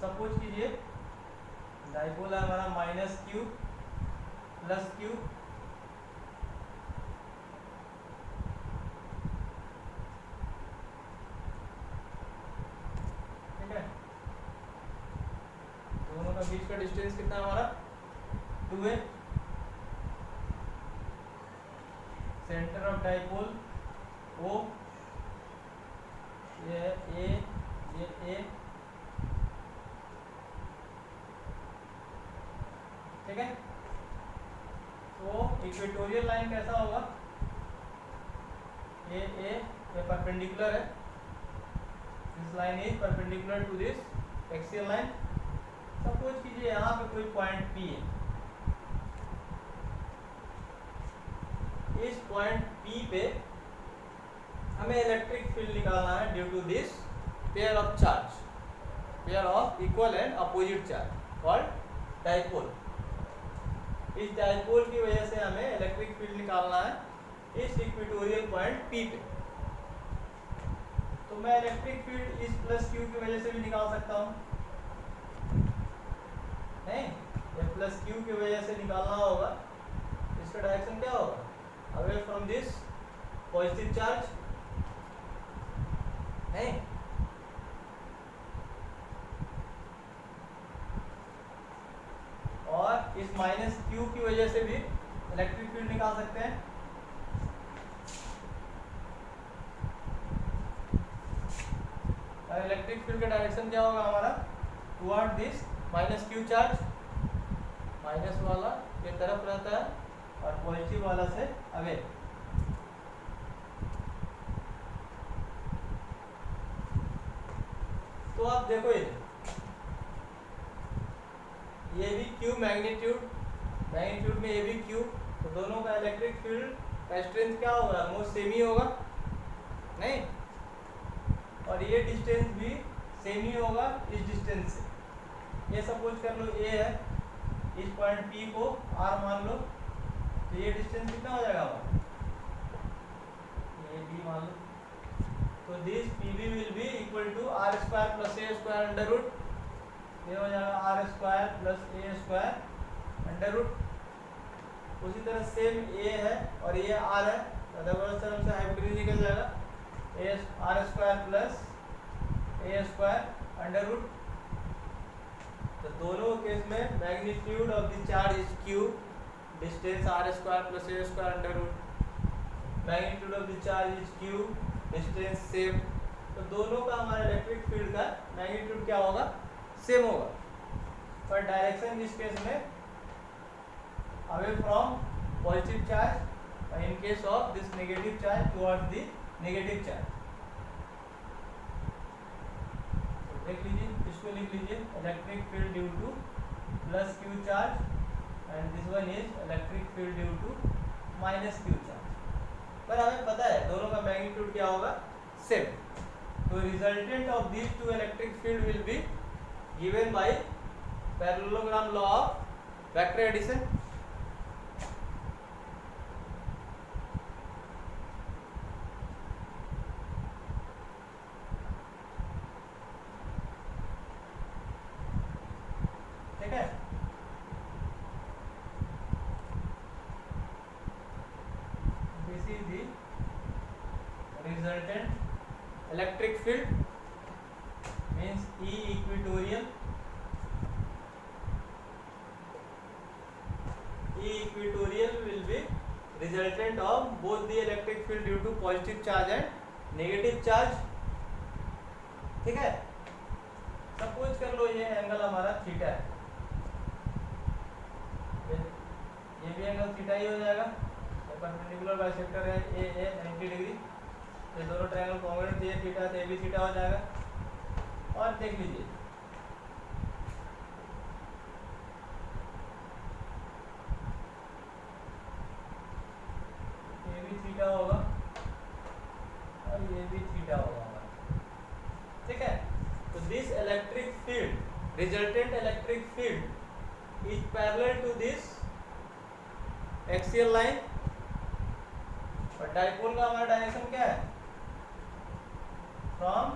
Suppose कीजिए dipole है हमारा माइनस क्यू प्लस क्यू, ठीक है। दोनों का बीच का डिस्टेंस कितना है हमारा 2a। Centre of dipole O, ये A, ये A, ठीक है। तो इक्वेटोरियल लाइन कैसा होगा, ये परपेंडिकुलर है, this line is perpendicular to this axial line. Suppose कीजिए यहाँ पे कोई पॉइंट P है, इस पॉइंट P पे हमें इलेक्ट्रिक फील्ड निकालना है due to this pair of charge, pair of equal and opposite charge called dipole. इस डाइपोल की वजह से हमें इलेक्ट्रिक फील्ड निकालना है इस इक्वेटोरियल पॉइंट P पे। तो मैं इलेक्ट्रिक फील्ड इस प्लस क्यू की वजह से भी निकाल सकता हूँ, नहीं, ये प्लस क्यू की वजह से निकालना होगा, इसका डायरेक्शन क्या होगा, away from this positive charge, नहीं। और इस माइनस क्यू की वजह से भी इलेक्ट्रिक फील्ड निकाल सकते हैं। इलेक्ट्रिक फील्ड का डायरेक्शन क्या होगा हमारा, toward this minus Q charge, minus वाला ये तरफ रहता है और पॉजिटिव वाला से अवे। तो आप देखो ये भी क्यू मैग्नीट्यूड में ये भी क्यू, तो दोनों का इलेक्ट्रिक फील्ड का स्ट्रेंथ क्या होगा, ऑलमोस्ट सेम ही होगा, नहीं। और ये डिस्टेंस भी सेम ही होगा इस डिस्टेंस से। ये सपोज कर लो ए है, इस पॉइंट P को R मान लो, तो ये डिस्टेंस कितना हो जाएगा हमारा, ये B मान लो। तो this PB will be equal to R square plus A square under root, ये हो जाएगा R square plus A square under root. उसी तरह सेम A है और ये R है, अदरवाइज तरफ से हाइपोटेन्यूज निकल जाएगा, R square plus A square under root. तो दोनों केस में magnitude of the charge is Q, distance R square plus A square under root, magnitude of the charge is Q, distance same. तो दोनों का हमारा electric field का magnitude क्या होगा, सेम होगा, पर डायरेक्शन इस केस में अवे फ्रॉम पॉजिटिव चार्ज और in case of this negative charge towards the negative charge. तो देख लीजिए, इसको लिख लीजिए, electric field due to plus Q charge and this one is electric field due to minus Q charge. पर हमें पता है दोनों का मैग्नीट्यूड क्या होगा, सेम। तो resultant of these two electric field will be given by parallelogram law of vector addition. ठीक है, this is the resultant electric field means E equatorial, E equatorial will be resultant of both the electric field due to positive charge and negative charge, ठीक है। Suppose कर लो ये angle हमारा theta है, ये भी एंगल थीटा ही हो जाएगा, परपेंडिकुलर बाइसेक्टर है ए 90 डिग्री, ये दोनों ट्रायंगल कॉन्ग्रुएंट थे, थीटा तो ये भी थीटा हो जाएगा। और देख लीजिए ये भी थीटा होगा और ये भी थीटा होगा, ठीक है। तो this electric field, resultant electric field is parallel to this axial line. और डाइपोल का हमारा डायरेक्शन क्या है, from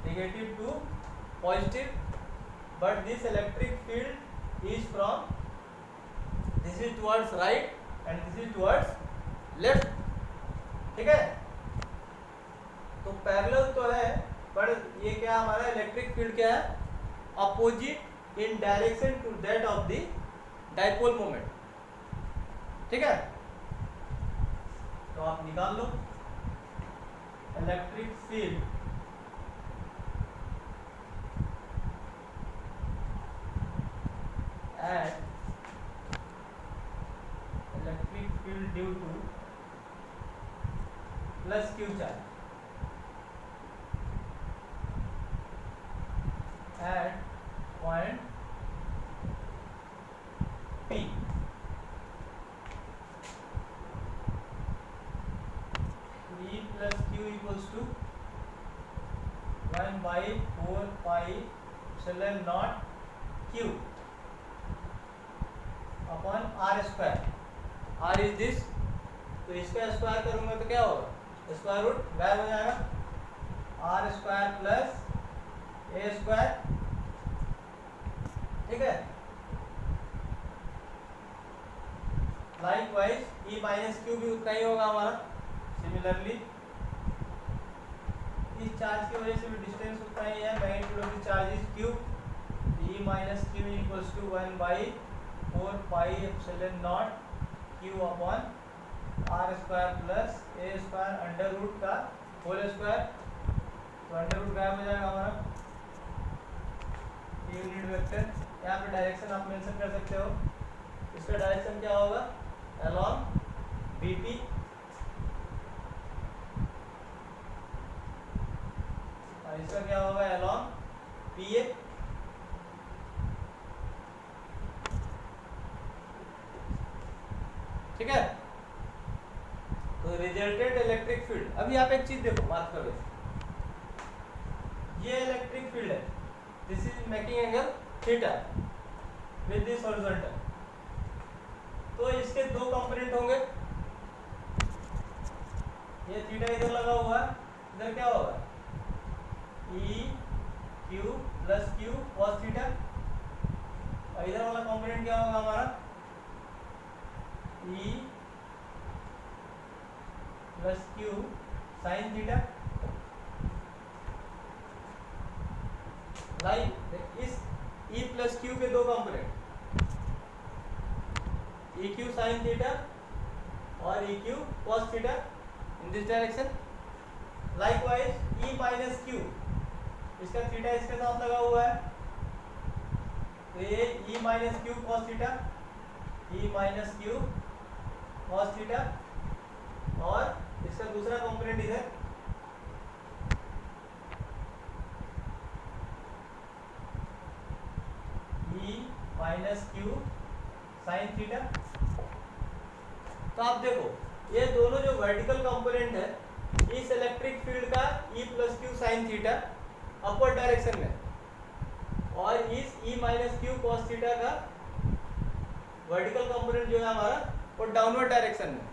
negative to positive, but this electric field is from, this is towards right and this is towards left. ठीक है, तो parallel तो है, पर ये क्या हमारा इलेक्ट्रिक फील्ड क्या है, opposite in direction to that of the dipole moment. ठीक है, तो आप निकाल लो electric field at electric field due to plus q charge at point P. E plus q equals to 1 by 4 pi epsilon naught q upon R square. R is this, तो इसका square करूंगा तो क्या होगा, स्क्वायर रूट गायब हो जाएगा, R square plus A square. ठीक है, likewise E minus Q भी उतना ही होगा हमारा. सिमिलरली इस चार्ज की वजह से भी डिस्टेंस उतना ही है, magnitude of the charge is Q. E minus Q equals to 1 by 4 pi epsilon naught Q upon R square plus A square under root का होल स्क्वायर. तो अंडर रूट गायब हो जाएगा हमारा. यूनिट वेक्टर, यहाँ पे डायरेक्शन आप mention कर सकते हो. इसका डायरेक्शन क्या होगा, अलोंग बीपी. और इसका क्या होगा, अलोंग पीए. ठीक है, तो रिजल्टेंट इलेक्ट्रिक फील्ड. अभी आप एक चीज देखो, बात करो, ये इलेक्ट्रिक फील्ड है, this is making angle theta with this horizontal. तो इसके दो कंपोनेंट होंगे, ये थीटा इधर लगा हुआ है, इधर क्या होगा, E q plus q cos theta. और इधर वाला कंपोनेंट क्या होगा हमारा, E plus Q sine theta. Like इस ई प्लस क्यू के दो component, E q sine theta और E q cos theta in this direction. Likewise E minus q, इसका थीटा इसके साथ लगा हुआ है, तो ये E minus Q cos theta, E minus Q cos theta. और इसका दूसरा कंपोनेंट इधर ई माइनस क्यू साइन थीटा. तो आप देखो, ये दोनों जो वर्टिकल कंपोनेंट है इस इलेक्ट्रिक फील्ड का E plus Q sine theta upward direction में, और इस E minus Q cos theta का वर्टिकल कंपोनेंट जो है हमारा वो डाउनवर्ड डायरेक्शन में.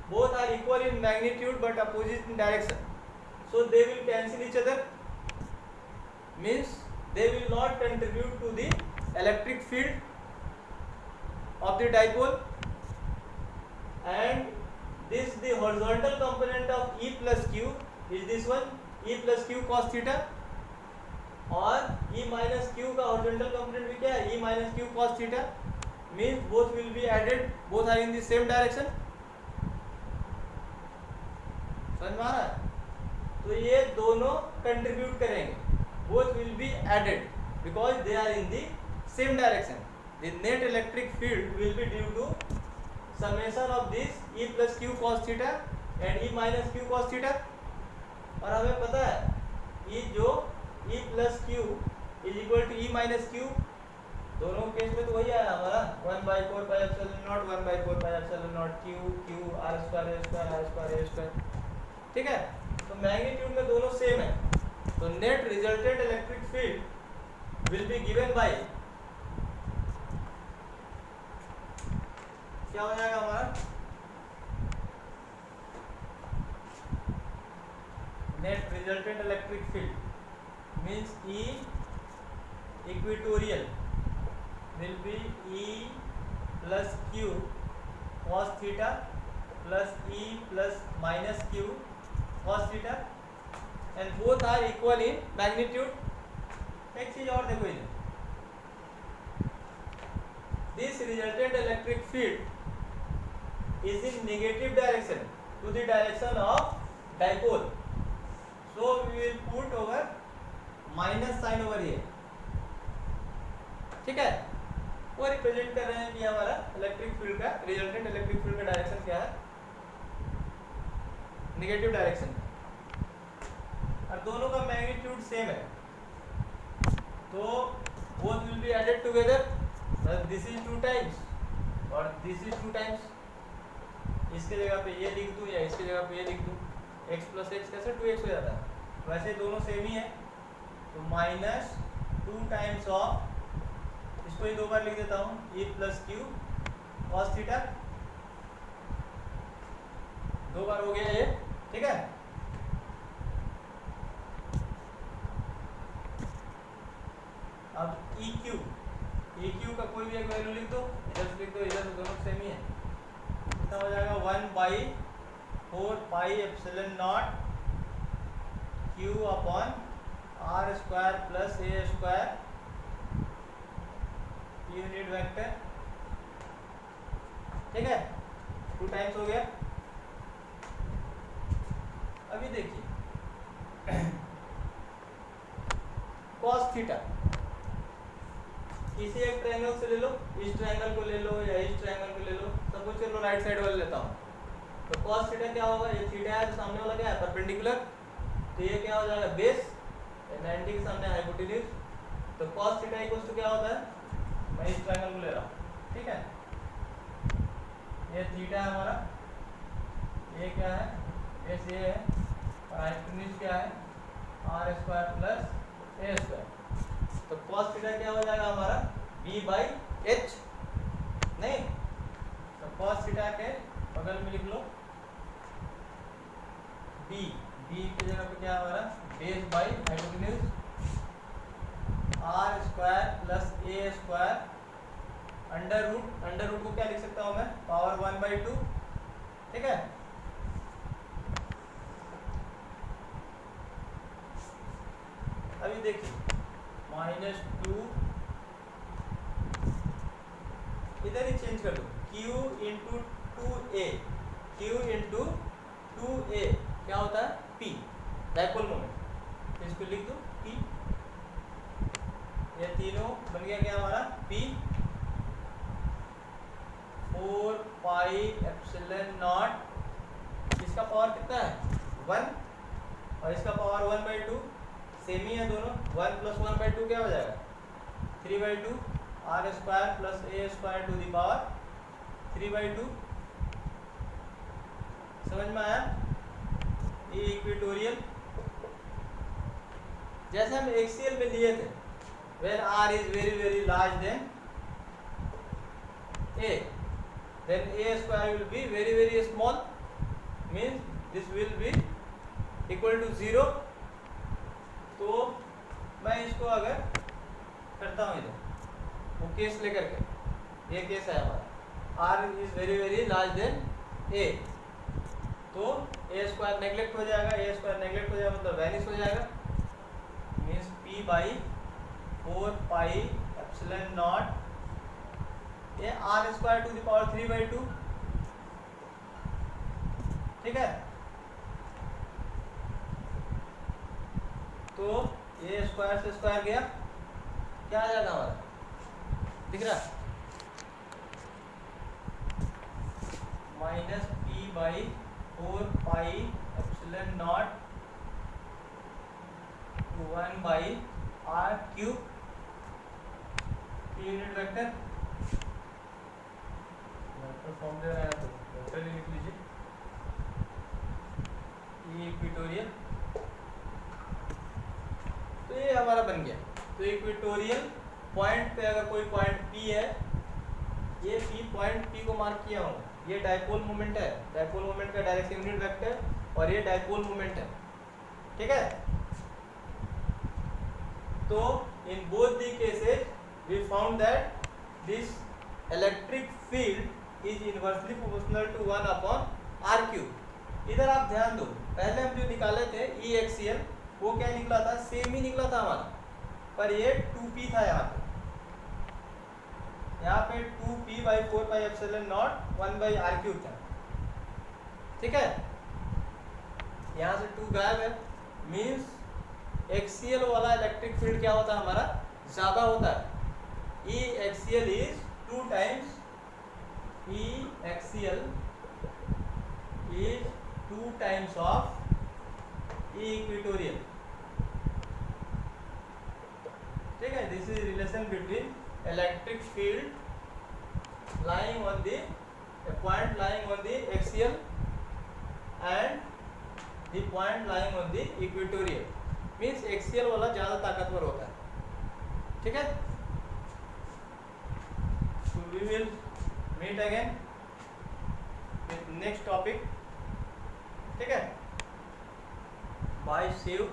Both are equal in magnitude but opposite in direction, so they will cancel each other, means they will not contribute to the electric field of the dipole. And this, the horizontal component of E plus Q is this one, E plus Q cos theta, और E minus Q का horizontal component भी क्या है, E minus Q cos theta, means both will be added, both are in the same direction. समझ में आ रहा है, तो ये दोनों कंट्रीब्यूट करेंगे, both will be added because they are in the same direction. The net electric field will be due to summation of this E plus Q cos theta and E minus Q cos theta. और हमें पता है E जो E plus Q is equal to E minus Q, दोनों case में तो वही आया हमारा 1 by 4 pi epsilon naught 1 by 4 pi epsilon naught Q R square A square R square A square. ठीक है, तो मैग्नीट्यूड में दोनों सेम है, तो net resultant electric field will be given bye, क्या हो जाएगा हमारा, net resultant electric field means E equatorial will be E plus Q cos theta plus E plus minus Q cos theta and both are equal in magnitude. एक चीज और देखो इधर, this resultant electric field is in negative direction to the direction of dipole, so we will put over minus sign over here. ठीक है, वो represent कर रहे हैं कि हमारा इलेक्ट्रिक फील्ड का रिजल्टेंट इलेक्ट्रिक फील्ड का डायरेक्शन क्या है, नेगेटिव डायरेक्शन, और दोनों का मैग्नीट्यूड सेम है, तो both will be added together, this is 2 times और दिस इज 2 टाइम्स, इसके जगह पे ये लिख दूं या इसके जगह पे ये लिख दूं, x प्लस एक्स कैसे 2x हो जाता है, वैसे दोनों सेम ही है, तो माइनस 2 टाइम्स ऑफ, इसको ही 2 बार लिख देता हूँ, E plus q cos theta, 2 बार हो गया ये, ठीक है। अब EQ का कोई भी एक वैल्यू लिख दो, इधर से लिख दो, इधर से, दोनों सेम ही है, कितना हो जाएगा 1/4 पाई epsilon not Q upon R square plus A square unit vector, ठीक है, 2 टाइम्स हो गया। अभी देखिए cos थीटा, किसी एक ट्रायंगल से ले लो, इस ट्रायंगल को ले लो या इस ट्रायंगल को ले लो, सब कुछ चलो राइट साइड वाले लेता हूँ, तो cos थीटा क्या होगा, ये थीटा है तो सामने वाला क्या है परपेंडिकुलर, तो ये क्या हो जाएगा बेस, 90 के सामने हाइपोटेन्यूज, तो cos थीटा इक्वल्स टू क्या होता है, मैं इस ट्रायंगल को ले रहा हूँ, ठीक है, ये थीटा है हमारा, ये क्या है, बेस ये है, और हाइपोटेन्यूज क्या है R square plus A square, तो cos थीटा क्या हो जाएगा हमारा B/H, नहीं, तो cos थीटा के बगल में लिख लो B की जगह पे क्या है हमारा base by hypotenuse R square plus A square under root को क्या लिख सकता हूँ मैं, पावर 1/2, ठीक है। अभी देखिए -2, इधर ही चेंज कर दो, Q into 2A, Q into 2A क्या होता है P, डाइपोल मोमेंट, इसको लिख दो P, ये तीनों बन गया क्या हमारा P, 4 पाई एप्सिलॉन नॉट, इसका पावर कितना है 1 और इसका पावर 1/2, सेम ही है दोनों, 1 प्लस 1/2 क्या हो जाएगा 3/2, R square plus A square to the power 3/2, समझ में आया। ये इक्वेटोरियल, जैसे हम एक्सियल में लिए थे, when R is very very large than A, then A square will be very very small, means this will be equal to 0, तो मैं इसको अगर करता हूँ इधर वो केस लेकर के, ये केस है हमारा R is very very large than A, तो A स्क्वायर नेगलेक्ट हो जाएगा, A स्क्वायर नेगलेक्ट हो जाएगा मतलब वैनिश हो जाएगा, means P/4 pi epsilon naught, ये R square to the power 3/2, ठीक है, तो ये स्क्वायर से स्क्वायर गया, क्या आ जाएगा हमारा, दिख रहा -P/4 pi epsilon naught 1/r cube, unit vector form दे रहा है तो वेक्टर लिख लीजिए, ये इक्वेटोरियल, तो ये हमारा बन गया। तो इक्वेटोरियल पॉइंट पे अगर कोई पॉइंट P है, ये P पॉइंट P को मार्क किया हूँ, ये डाइपोल मोमेंट है, डाइपोल मोमेंट का डायरेक्शन यूनिट वेक्टर, और ये डाइपोल मोमेंट है, ठीक है। तो in both the cases we found that this electric field is inversely proportional to 1 upon r cube। इधर आप ध्यान दो, पहले हम जो निकाले थे ई एक्सियल वो क्या निकला था, सेम ही निकला था हमारा, पर ये 2p था यहाँ पे 2p by 4 pi epsilon naught 1 by r cube था। ठीक है, यहाँ से 2 गायब है, मीन्स एक्सियल वाला इलेक्ट्रिक फील्ड क्या होता है हमारा, ज़्यादा होता है। E axial is 2 times, E axial is 2 times of E equatorial. ठीक है, this is relation between electric field lying on the a point lying on the axial and the point lying on the equatorial, means axial वाला ज़्यादा ताकतवर होता है। ठीक है, so we will meet again with next topic। ठीक है, bye, see you।